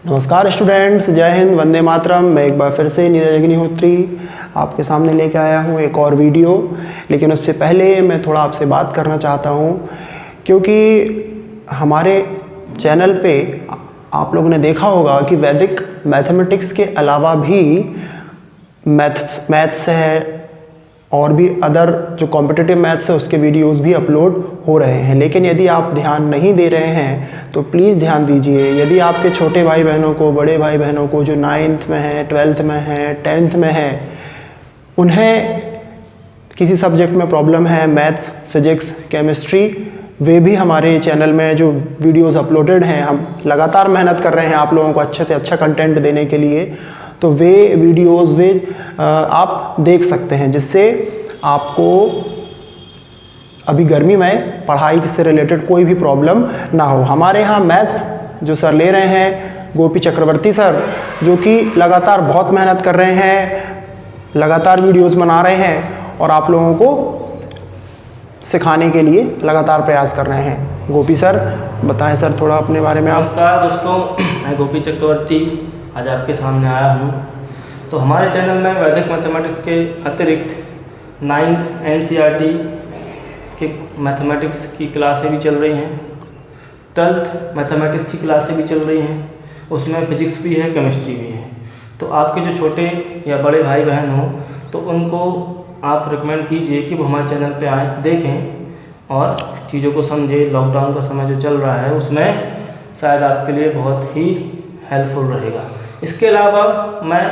नमस्कार स्टूडेंट्स, जय हिंद, वंदे मातरम। मैं एक बार फिर से नीरज अग्निहोत्री आपके सामने लेके आया हूँ एक और वीडियो। लेकिन उससे पहले मैं थोड़ा आपसे बात करना चाहता हूँ, क्योंकि हमारे चैनल पे आप लोगों ने देखा होगा कि वैदिक मैथमेटिक्स के अलावा भी मैथ्स है और भी अदर जो कॉम्पिटिटिव मैथ्स है उसके वीडियोस भी अपलोड हो रहे हैं। लेकिन यदि आप ध्यान नहीं दे रहे हैं तो प्लीज़ ध्यान दीजिए। यदि आपके छोटे भाई बहनों को, बड़े भाई बहनों को जो 9th में है, 12th में है, 10th में है, उन्हें किसी सब्जेक्ट में प्रॉब्लम है, मैथ्स, फिजिक्स, केमिस्ट्री, वे भी हमारे चैनल में जो वीडियोज़ अपलोडेड हैं, हम लगातार मेहनत कर रहे हैं आप लोगों को अच्छे से अच्छा कंटेंट देने के लिए। तो वे वीडियोस आप देख सकते हैं, जिससे आपको अभी गर्मी में पढ़ाई से रिलेटेड कोई भी प्रॉब्लम ना हो। हमारे यहाँ मैथ्स जो सर ले रहे हैं गोपी चक्रवर्ती सर, जो कि लगातार बहुत मेहनत कर रहे हैं, लगातार वीडियोस बना रहे हैं और आप लोगों को सिखाने के लिए लगातार प्रयास कर रहे हैं। गोपी सर बताएं सर थोड़ा अपने बारे में। नमस्कार दोस्तों, मैं गोपी चक्रवर्ती आज आपके सामने आया हूँ। तो हमारे चैनल में वैदिक मैथमेटिक्स के अतिरिक्त 9th NCERT के मैथमेटिक्स की क्लासें भी चल रही हैं, 12th मैथमेटिक्स की क्लासें भी चल रही हैं, उसमें फिजिक्स भी है, केमिस्ट्री भी है। तो आपके जो छोटे या बड़े भाई बहन हों तो उनको आप रिकमेंड कीजिए कि वो हमारे चैनल पे आएँ, देखें और चीज़ों को समझें। लॉकडाउन का समय जो चल रहा है उसमें शायद आपके लिए बहुत ही हेल्पफुल रहेगा। इसके अलावा मैं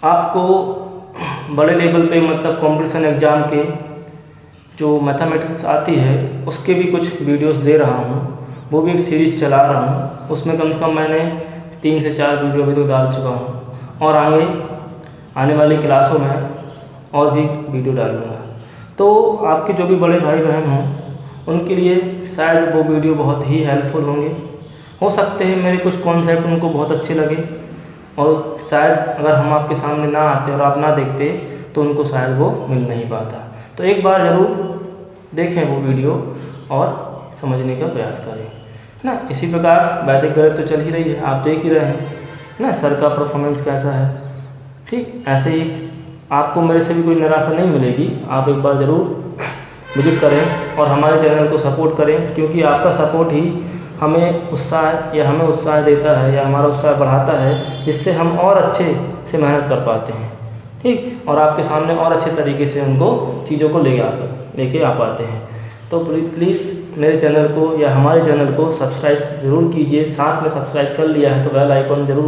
आपको बड़े लेवल पे मतलब कंपटीशन एग्ज़ाम के जो मैथमेटिक्स आती है उसके भी कुछ वीडियोस दे रहा हूँ, वो भी एक सीरीज़ चला रहा हूँ। उसमें कम से कम मैंने 3 से 4 वीडियो अभी तक डाल चुका हूँ और आने वाली क्लासों में और भी वीडियो डालूँगा। तो आपके जो भी बड़े भाई बहन हों उनके लिए शायद वो वीडियो बहुत ही हेल्पफुल होंगे। हो सकते हैं मेरे कुछ कॉन्सेप्ट उनको बहुत अच्छे लगे और शायद अगर हम आपके सामने ना आते और आप ना देखते तो उनको शायद वो मिल नहीं पाता। तो एक बार ज़रूर देखें वो वीडियो और समझने का प्रयास करें, है ना। इसी प्रकार वैदिक गणित तो चल ही रही है, आप देख ही रहे हैं ना सर का परफॉर्मेंस कैसा है। ठीक ऐसे ही आपको मेरे से भी कोई निराशा नहीं मिलेगी। आप एक बार ज़रूर विजिट करें और हमारे चैनल को सपोर्ट करें, क्योंकि आपका सपोर्ट ही हमें उत्साह देता है या हमारा उत्साह बढ़ाता है, जिससे हम और अच्छे से मेहनत कर पाते हैं। ठीक, और आपके सामने और अच्छे तरीके से उनको चीज़ों को लेके आ पाते हैं। तो प्लीज़ मेरे चैनल को या हमारे चैनल को सब्सक्राइब ज़रूर कीजिए। साथ में सब्सक्राइब कर लिया है तो बेल आइकन ज़रूर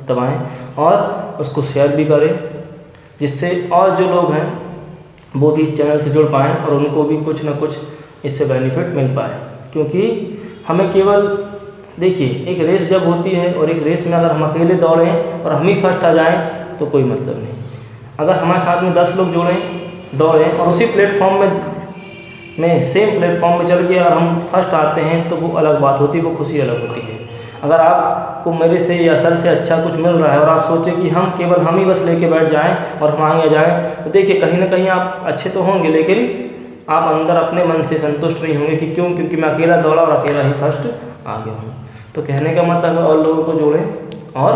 दबाएँ और उसको शेयर भी करें, जिससे और जो लोग हैं वो भी चैनल से जुड़ पाएँ और उनको भी कुछ ना कुछ इससे बेनिफिट मिल पाए। क्योंकि हमें केवल देखिए, एक रेस जब होती है और एक रेस में अगर हम अकेले दौड़ें और हम ही फर्स्ट आ जाएं तो कोई मतलब नहीं। अगर हमारे साथ में 10 लोग दौड़ें और उसी प्लेटफॉर्म में सेम प्लेटफॉर्म में चल के अगर हम फर्स्ट आते हैं तो वो अलग बात होती है, वो खुशी अलग होती है। अगर आपको मेरे से या सर से अच्छा कुछ मिल रहा है और आप सोचें कि हम ही बस लेके बैठ जाएँ और हम आगे जाएँ, तो देखिए कहीं ना कहीं आप अच्छे तो होंगे लेकिन आप अंदर अपने मन से संतुष्ट नहीं होंगे कि क्योंकि मैं अकेला दौड़ा और अकेला ही फर्स्ट आ गया हूँ। तो कहने का मतलब है और लोगों को जोड़ें और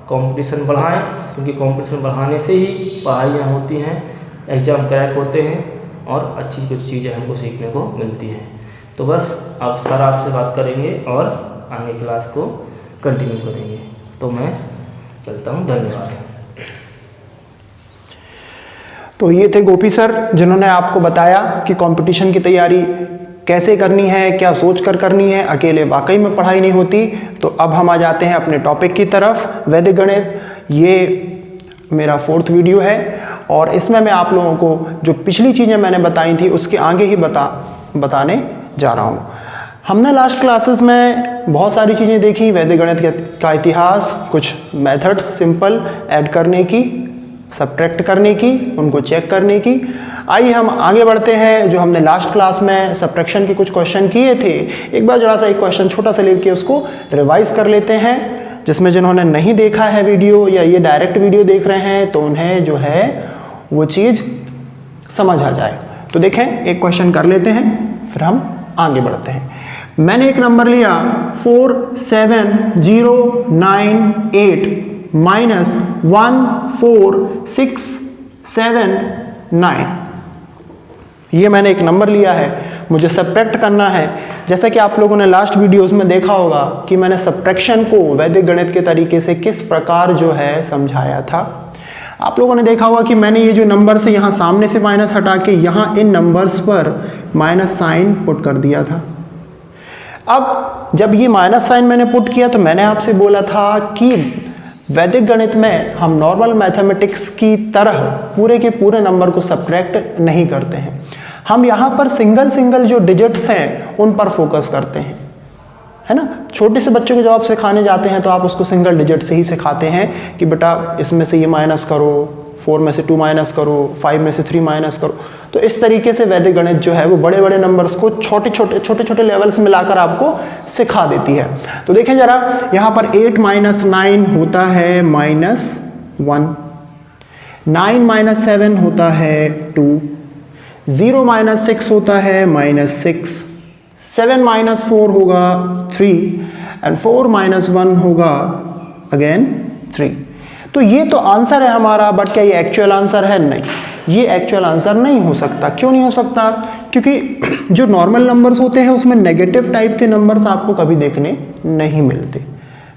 कंपटीशन बढ़ाएं, क्योंकि कंपटीशन बढ़ाने से ही पढ़ाइयाँ होती हैं, एग्ज़ाम क्रैक होते हैं और अच्छी कुछ चीज़ें हमको सीखने को मिलती हैं। तो बस अब सर आपसे बात करेंगे और आगे क्लास को कंटिन्यू करेंगे। तो मैं चलता हूँ, धन्यवाद। तो ये थे गोपी सर, जिन्होंने आपको बताया कि कंपटीशन की तैयारी कैसे करनी है, क्या सोच कर करनी है, अकेले वाकई में पढ़ाई नहीं होती। तो अब हम आ जाते हैं अपने टॉपिक की तरफ, वैदिक गणित। ये मेरा 4th वीडियो है और इसमें मैं आप लोगों को जो पिछली चीज़ें मैंने बताई थी उसके आगे ही बताने जा रहा हूँ। हमने लास्ट क्लासेस में बहुत सारी चीज़ें देखी, वैदिक गणित का इतिहास, कुछ मेथड्स सिंपल ऐड करने की, सब्ट्रैक्ट करने की, उनको चेक करने की। आइए हम आगे बढ़ते हैं। जो हमने लास्ट क्लास में सब्ट्रैक्शन के कुछ क्वेश्चन किए थे, एक बार जरा सा एक क्वेश्चन छोटा सा लेके उसको रिवाइज कर लेते हैं, जिसमें जिन्होंने नहीं देखा है वीडियो या ये डायरेक्ट वीडियो देख रहे हैं तो उन्हें जो है वो चीज़ समझ आ जाए। तो देखें, एक क्वेश्चन कर लेते हैं फिर हम आगे बढ़ते हैं। मैंने एक नंबर लिया 47098 माइनस 14679, ये मैंने एक नंबर लिया है, मुझे सब्ट्रैक्ट करना है। जैसा कि आप लोगों ने लास्ट वीडियोस में देखा होगा कि मैंने सब्ट्रैक्शन को वैदिक गणित के तरीके से किस प्रकार जो है समझाया था। आप लोगों ने देखा होगा कि मैंने ये जो नंबर से यहाँ सामने से माइनस हटा के यहाँ इन नंबर्स पर माइनस साइन पुट कर दिया था। अब जब ये माइनस साइन मैंने पुट किया तो मैंने आपसे बोला था कि वैदिक गणित में हम नॉर्मल मैथमेटिक्स की तरह पूरे के पूरे नंबर को सब्ट्रैक्ट नहीं करते हैं, हम यहाँ पर सिंगल सिंगल जो डिजिट्स हैं उन पर फोकस करते हैं, है ना। छोटे से बच्चों को जब आप सिखाने जाते हैं तो आप उसको सिंगल डिजिट से ही सिखाते हैं कि बेटा इसमें से ये माइनस करो, 4 में से 2 माइनस करो, 5 में से 3 माइनस करो। तो इस तरीके से वैदिक गणित जो है वो बड़े बड़े नंबर्स को छोटे छोटे लेवल्स में लाकर आपको सिखा देती है। तो देखें जरा, यहाँ पर 8 माइनस 9 होता है -1, 9 माइनस 7 होता है 2, 0 माइनस 6 होता है -6, 7 माइनस 4 होगा 3 एंड 4 माइनस 1 होगा अगेन 3। तो ये तो आंसर है हमारा, बट क्या ये एक्चुअल आंसर है? नहीं, ये एक्चुअल आंसर नहीं हो सकता। क्यों नहीं हो सकता? क्योंकि जो नॉर्मल नंबर्स होते हैं उसमें नेगेटिव टाइप के नंबर्स आपको कभी देखने नहीं मिलते,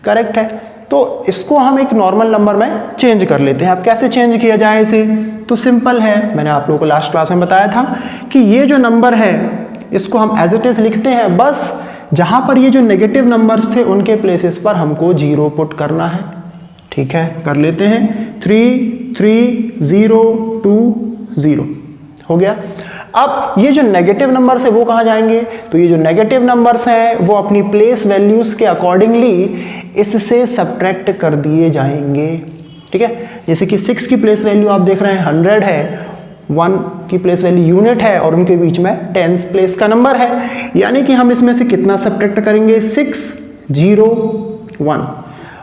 करेक्ट है। तो इसको हम एक नॉर्मल नंबर में चेंज कर लेते हैं। अब कैसे चेंज किया जाए इसे? तो सिंपल है, मैंने आप लोगों को लास्ट क्लास में बताया था कि ये जो नंबर है इसको हम एज इट इज लिखते हैं, बस जहां पर ये जो नेगेटिव नंबर्स थे उनके प्लेसेस पर हमको 0 पुट करना है। ठीक है, कर लेते हैं। 3 3 0 2 0 हो गया। अब ये जो नेगेटिव नंबर्स है वो कहाँ जाएंगे? तो ये जो नेगेटिव नंबर्स हैं वो अपनी प्लेस वैल्यूज के अकॉर्डिंगली इससे सब्ट्रैक्ट कर दिए जाएंगे। ठीक है, जैसे कि 6 की प्लेस वैल्यू आप देख रहे हैं 100 है, 1 की प्लेस वैल्यू यूनिट है और उनके बीच में 10th प्लेस का नंबर है, यानी कि हम इसमें से कितना सब्ट्रैक्ट करेंगे? 601।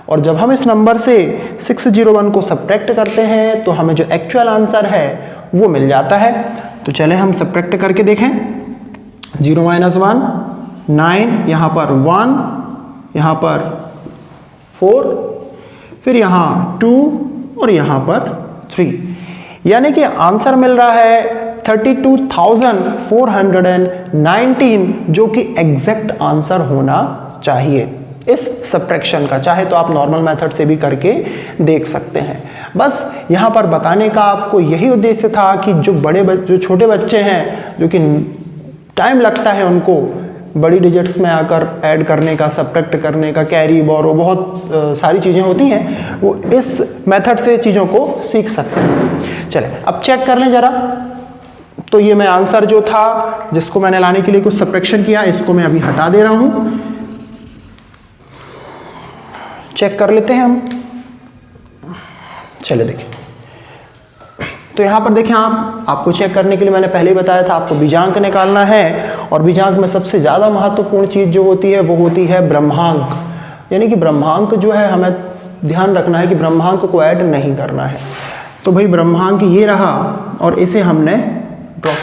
और जब हम इस नंबर से 601 को सब्ट्रैक्ट करते हैं तो हमें जो एक्चुअल आंसर है वो मिल जाता है। तो चले हम सब्ट्रैक्ट करके देखें। 0 माइनस 1 9, यहाँ पर 1, यहाँ पर 4, फिर यहाँ 2 और यहाँ पर 3, यानी कि आंसर मिल रहा है 32,419, जो कि एग्जैक्ट आंसर होना चाहिए इस सब्ट्रैक्शन का। चाहे तो आप नॉर्मल मेथड से भी करके देख सकते हैं। बस यहाँ पर बताने का आपको यही उद्देश्य था कि जो छोटे बच्चे हैं, जो कि टाइम लगता है उनको बड़ी डिजिट्स में आकर ऐड करने का, सब्ट्रैक्ट करने का, कैरी बोरो बहुत सारी चीज़ें होती हैं, वो इस मेथड से चीज़ों को सीख सकते हैं। चले अब चेक कर लें ज़रा। तो ये मैं आंसर जो था जिसको मैंने लाने के लिए कुछ सब्ट्रैक्शन किया, इसको मैं अभी हटा दे रहा हूँ। चेक कर लेते हैं हम। चले देखें। तो यहाँ पर देखें, आपको चेक करने के लिए मैंने पहले ही बताया था आपको बीजांक निकालना है, और बीजांक में सबसे ज़्यादा महत्वपूर्ण चीज़ जो होती है वो होती है ब्रह्मांक। यानी कि ब्रह्मांक जो है हमें ध्यान रखना है कि ब्रह्मांक को ऐड नहीं करना है। तो भाई ब्रह्मांक ये रहा और इसे हमने ड्रॉप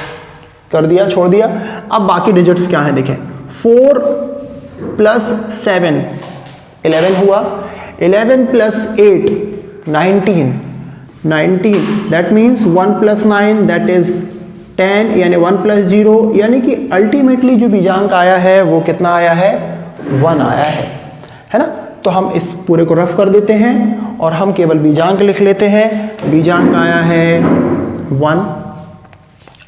कर दिया, छोड़ दिया। अब बाकी डिजिट्स क्या हैं देखें। 4 + 7 11 हुआ, 11 + 8 19, दैट मीन्स 1 + 9 दैट इज 10, यानी 1 + 0, यानी कि अल्टीमेटली जो बीजांक आया है वो कितना आया है? 1 आया है ना। तो हम इस पूरे को रफ कर देते हैं और हम केवल बीजांक लिख लेते हैं। बीजांक आया है 1।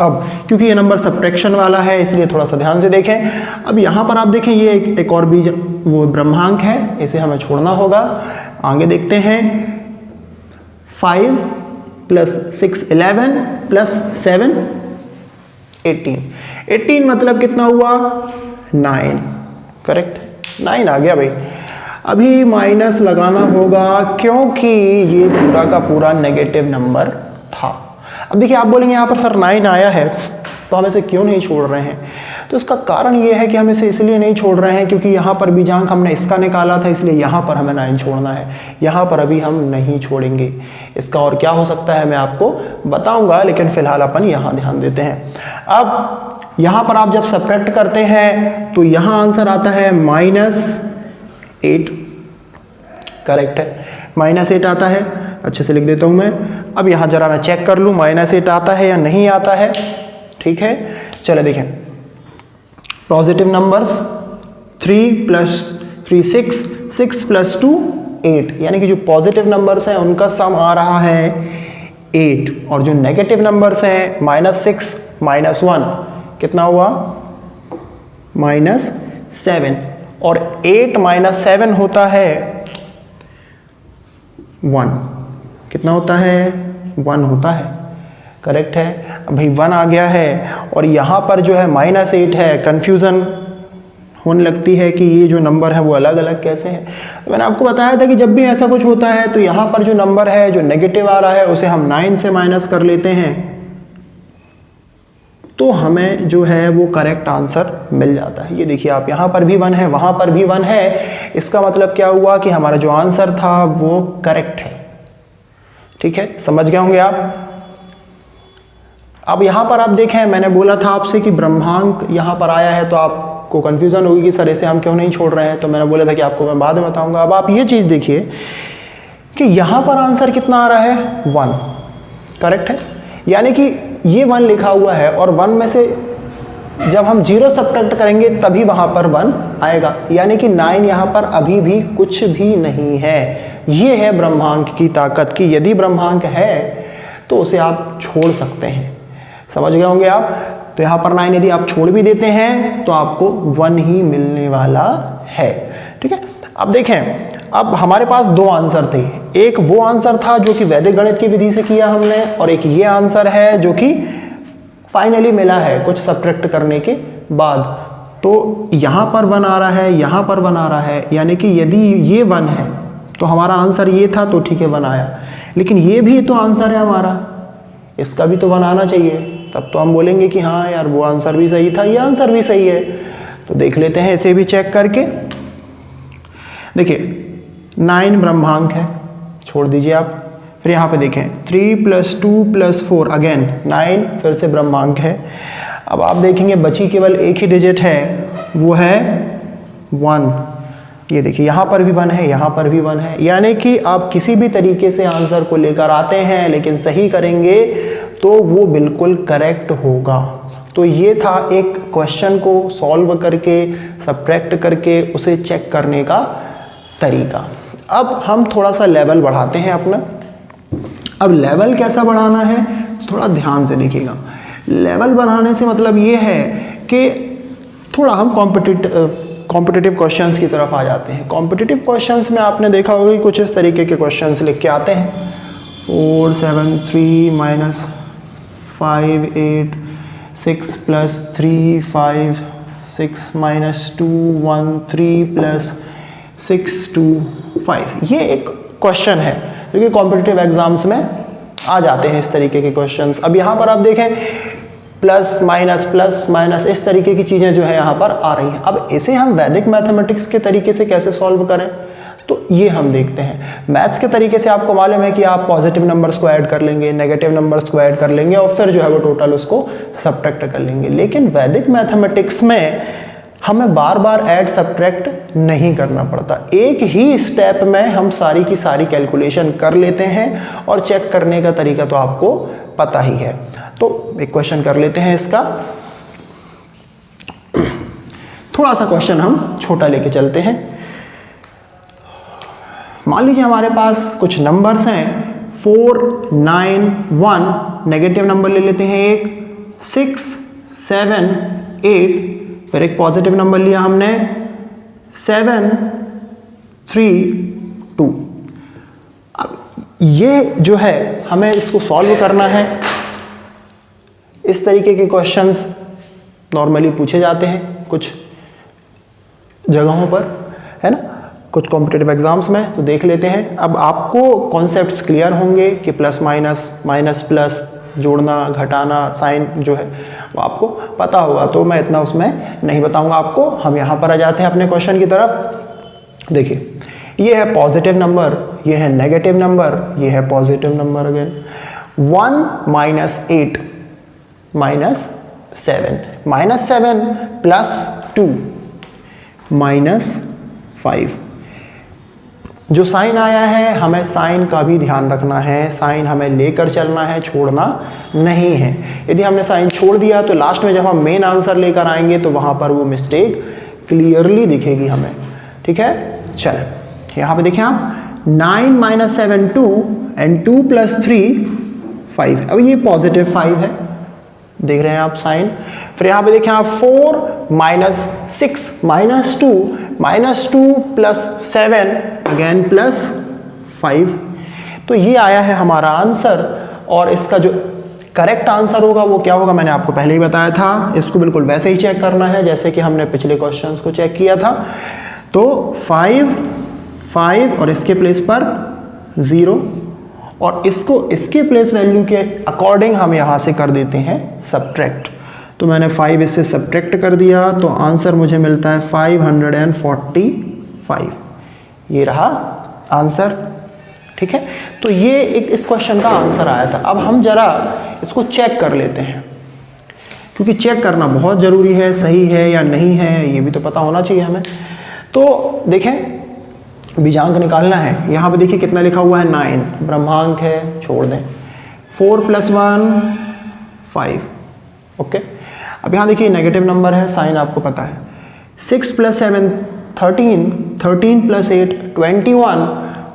अब क्योंकि ये नंबर सब्ट्रैक्शन वाला है इसलिए थोड़ा सा ध्यान से देखें। अब यहाँ पर आप देखें ये एक और वो ब्रह्मांक है, इसे हमें छोड़ना होगा। आगे देखते हैं। 5 + 6 11 + 7 18, 18 मतलब कितना हुआ? 9, करेक्ट, 9 आ गया भाई। अभी माइनस लगाना होगा क्योंकि ये पूरा का पूरा नेगेटिव नंबर था। अब देखिए आप बोलेंगे यहाँ पर सर 9 आया है तो हम इसे क्यों नहीं छोड़ रहे हैं? तो इसका कारण ये है कि हम इसे इसलिए नहीं छोड़ रहे हैं क्योंकि यहाँ पर बीजांक हमने इसका निकाला था, इसलिए यहाँ पर हमें 9 छोड़ना है। यहाँ पर अभी हम नहीं छोड़ेंगे। इसका और क्या हो सकता है मैं आपको बताऊंगा, लेकिन फिलहाल अपन यहाँ ध्यान देते हैं। अब यहाँ पर आप जब सब्ट्रैक्ट करते हैं तो यहाँ आंसर आता है -8, करेक्ट है, -8 आता है। अच्छे से लिख देता हूँ मैं। अब यहाँ जरा मैं चेक कर लूँ -8 आता है या नहीं आता है। ठीक है, चले देखें। पॉजिटिव नंबर्स 3 + 3 6, 6 + 2 8, यानी कि जो पॉजिटिव नंबर्स हैं उनका सम आ रहा है 8, और जो नेगेटिव नंबर्स हैं -6 -1 कितना हुआ -7, और 8 - 7 होता है 1, कितना होता है 1 होता है, करेक्ट है। अब भाई 1 आ गया है और यहाँ पर जो है -8 है, कन्फ्यूज़न होने लगती है कि ये जो नंबर है वो अलग अलग कैसे हैं। तो मैंने आपको बताया था कि जब भी ऐसा कुछ होता है तो यहाँ पर जो नंबर है जो नेगेटिव आ रहा है उसे हम 9 से माइनस कर लेते हैं, तो हमें जो है वो करेक्ट आंसर मिल जाता है। ये देखिए आप, यहाँ पर भी 1 है, वहाँ पर भी 1 है, इसका मतलब क्या हुआ कि हमारा जो आंसर था वो करेक्ट है। ठीक है, समझ गए होंगे आप। अब यहाँ पर आप देखें, मैंने बोला था आपसे कि ब्रह्मांक यहाँ पर आया है तो आपको कन्फ्यूज़न होगी कि सर ऐसे हम क्यों नहीं छोड़ रहे हैं, तो मैंने बोला था कि आपको मैं बाद में बताऊँगा। अब आप ये चीज़ देखिए कि यहाँ पर आंसर कितना आ रहा है 1, करेक्ट है, यानी कि ये 1 लिखा हुआ है और 1 में से जब हम 0 सब्ट्रैक्ट करेंगे तभी वहाँ पर 1 आएगा, यानी कि 9 यहाँ पर अभी भी कुछ भी नहीं है। ये है ब्रह्मांक की ताकत कि यदि ब्रह्मांक है तो उसे आप छोड़ सकते हैं। समझ गए होंगे आप। तो यहाँ पर 9 यदि आप छोड़ भी देते हैं तो आपको 1 ही मिलने वाला है। ठीक है, अब देखें, अब हमारे पास 2 आंसर थे। एक वो आंसर था जो कि वैदिक गणित की विधि से किया हमने, और एक ये आंसर है जो कि फाइनली मिला है कुछ सब्ट्रैक्ट करने के बाद। तो यहाँ पर 1 आ रहा है, यहाँ पर 1 आ रहा है, यानी कि यदि ये 1 है तो हमारा आंसर ये था, तो ठीक है 1 आया। लेकिन ये भी तो आंसर है हमारा, इसका भी तो 1 आना चाहिए, तब तो हम बोलेंगे कि हाँ यार वो आंसर भी सही था, ये आंसर भी सही है। तो देख लेते हैं इसे भी चेक करके। देखिए 9 ब्रह्मांक है, छोड़ दीजिए आप। फिर यहाँ पे देखें 3 + 2 + 4, अगेन 9 फिर से ब्रह्मांक है। अब आप देखेंगे बची केवल एक ही डिजिट है, वो है 1। ये देखिए यहाँ पर भी 1 है, यहाँ पर भी 1 है, यानी कि आप किसी भी तरीके से आंसर को लेकर आते हैं लेकिन सही करेंगे तो वो बिल्कुल करेक्ट होगा। तो ये था एक क्वेश्चन को सॉल्व करके, सब्ट्रैक्ट करके उसे चेक करने का तरीका। अब हम थोड़ा सा लेवल बढ़ाते हैं अपना। अब लेवल कैसा बढ़ाना है, थोड़ा ध्यान से देखिएगा। लेवल बढ़ाने से मतलब ये है कि थोड़ा हम कॉम्पिटिटिव क्वेश्चंस की तरफ आ जाते हैं। कॉम्पिटिटिव क्वेश्चंस में आपने देखा होगा कि कुछ इस तरीके के क्वेश्चंस लिख के आते हैं। 4 7 3 - 5 8 6 + 3 5 6 - 2 1 3 + 6 2 5। ये एक क्वेश्चन है जो कि कॉम्पिटिटिव एग्जाम्स में आ जाते हैं, इस तरीके के क्वेश्चंस। अब यहाँ पर आप देखें प्लस माइनस इस तरीके की चीज़ें जो है यहाँ पर आ रही हैं। अब इसे हम वैदिक मैथमेटिक्स के तरीके से कैसे सॉल्व करें, तो ये हम देखते हैं। मैथ्स के तरीके से आपको मालूम है कि आप पॉजिटिव नंबर्स को ऐड कर लेंगे, नेगेटिव नंबर्स को ऐड कर लेंगे और फिर जो है वो टोटल उसको सब्ट्रैक्ट कर लेंगे। लेकिन वैदिक मैथमेटिक्स में हमें बार बार ऐड सब्ट्रैक्ट नहीं करना पड़ता, एक ही स्टेप में हम सारी की सारी कैलकुलेशन कर लेते हैं, और चेक करने का तरीका तो आपको पता ही है। तो एक क्वेश्चन कर लेते हैं इसका। थोड़ा सा क्वेश्चन हम छोटा लेके चलते हैं। मान लीजिए हमारे पास कुछ नंबर्स हैं 4 9 1, नेगेटिव नंबर ले लेते हैं एक, 6 7 8, फिर एक पॉजिटिव नंबर लिया हमने 7 3 2। अब ये जो है हमें इसको सॉल्व करना है। इस तरीके के क्वेश्चंस नॉर्मली पूछे जाते हैं कुछ जगहों पर, है ना, कुछ कॉम्पिटिटिव एग्जाम्स में। तो देख लेते हैं। अब आपको कॉन्सेप्ट्स क्लियर होंगे कि प्लस माइनस प्लस, जोड़ना घटाना, साइन जो है वो आपको पता होगा, तो मैं इतना उसमें नहीं बताऊंगा आपको। हम यहाँ पर आ जाते हैं अपने क्वेश्चन की तरफ। देखिए ये है पॉजिटिव नंबर, ये है नेगेटिव नंबर, ये है पॉजिटिव नंबर अगेन। 1 - 8 - 7 -7 +2 -5। जो साइन आया है हमें साइन का भी ध्यान रखना है, साइन हमें लेकर चलना है, छोड़ना नहीं है। यदि हमने साइन छोड़ दिया तो लास्ट में जब हम मेन आंसर लेकर आएंगे तो वहाँ पर वो मिस्टेक क्लियरली दिखेगी हमें। ठीक है, चलें यहाँ पे देखें आप 9 - 7 2 एंड 2 + 3 5। अब ये पॉजिटिव 5 है, देख रहे हैं आप साइन। फिर यहाँ पे देखें आप 4 - 6 -2 + 7 अगेन +5। तो ये आया है हमारा आंसर। और इसका जो करेक्ट आंसर होगा वो क्या होगा, मैंने आपको पहले ही बताया था। इसको बिल्कुल वैसे ही चेक करना है जैसे कि हमने पिछले क्वेश्चंस को चेक किया था। तो 5 5 और इसके प्लेस पर 0 और इसको इसके प्लेस वैल्यू के अकॉर्डिंग हम यहाँ से कर देते हैं सब्ट्रैक्ट। तो मैंने 5 इससे सब्ट्रैक्ट कर दिया तो आंसर मुझे मिलता है 545। ये रहा आंसर। ठीक है, तो ये एक इस क्वेश्चन का आंसर आया था। अब हम जरा इसको चेक कर लेते हैं, क्योंकि चेक करना बहुत ज़रूरी है, सही है या नहीं है ये भी तो पता होना चाहिए हमें। तो देखें बीजांक निकालना है। यहाँ पे देखिए कितना लिखा हुआ है 9, ब्रह्मांक है, छोड़ दें। 4 + 1 5। ओके, अब यहाँ देखिए नेगेटिव नंबर है, साइन आपको पता है। 6 + 7 13, 13 + 8 21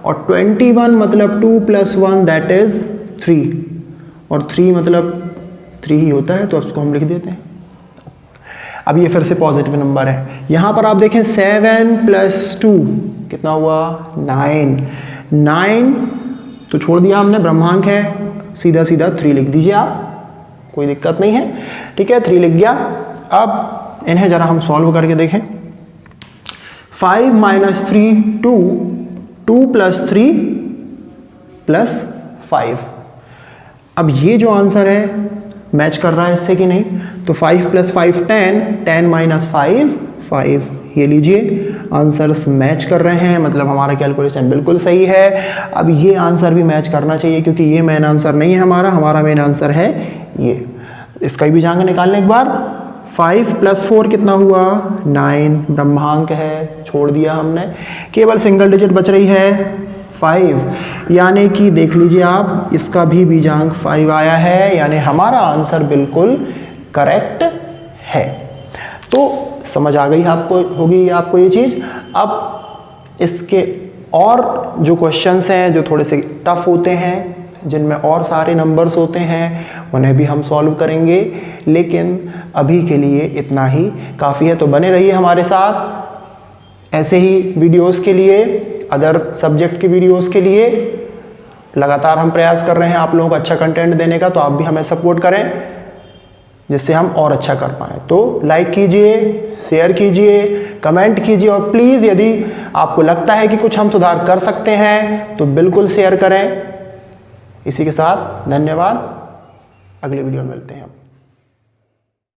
और 21 मतलब 2 + 1 दैट इज 3 और 3 मतलब 3 ही होता है, तो उसको हम लिख देते हैं। अब ये फिर से पॉजिटिव नंबर है। यहाँ पर आप देखें 7 + 2 कितना हुआ 9 तो छोड़ दिया हमने, ब्रह्मांक है, सीधा सीधा 3 लिख दीजिए आप, कोई दिक्कत नहीं है। ठीक है, 3 लिख गया। अब इन्हें जरा हम सॉल्व करके देखें। 5 - 3 2 2 + 3 + 5। अब ये जो आंसर है मैच कर रहा है इससे कि नहीं, तो 5 + 5 10 10 - 5 5। ये लीजिए आंसर्स मैच कर रहे हैं, मतलब हमारा कैलकुलेशन बिल्कुल सही है। अब ये आंसर भी मैच करना चाहिए क्योंकि ये मेन आंसर नहीं है हमारा मेन आंसर है ये। इसका भी जाएंगे निकालने एक बार। 5 + 4 कितना हुआ 9, ब्रह्मांक है, छोड़ दिया हमने, केवल सिंगल डिजिट बच रही है 5, यानी कि देख लीजिए आप इसका भी बीजांक 5 आया है, यानी हमारा आंसर बिल्कुल करेक्ट है। तो समझ आ गई आपको ये चीज़। अब इसके और जो क्वेश्चंस हैं जो थोड़े से टफ होते हैं, जिनमें और सारे नंबर्स होते हैं, उन्हें भी हम सॉल्व करेंगे, लेकिन अभी के लिए इतना ही काफ़ी है। तो बने रहिए हमारे साथ ऐसे ही वीडियोस के लिए, अदर सब्जेक्ट के वीडियोस के लिए। लगातार हम प्रयास कर रहे हैं आप लोगों को अच्छा कंटेंट देने का, तो आप भी हमें सपोर्ट करें जिससे हम और अच्छा कर पाएँ। तो लाइक कीजिए, शेयर कीजिए, कमेंट कीजिए और प्लीज़ यदि आपको लगता है कि कुछ हम सुधार कर सकते हैं तो बिल्कुल शेयर करें। इसी के साथ धन्यवाद, अगले वीडियो में मिलते हैं।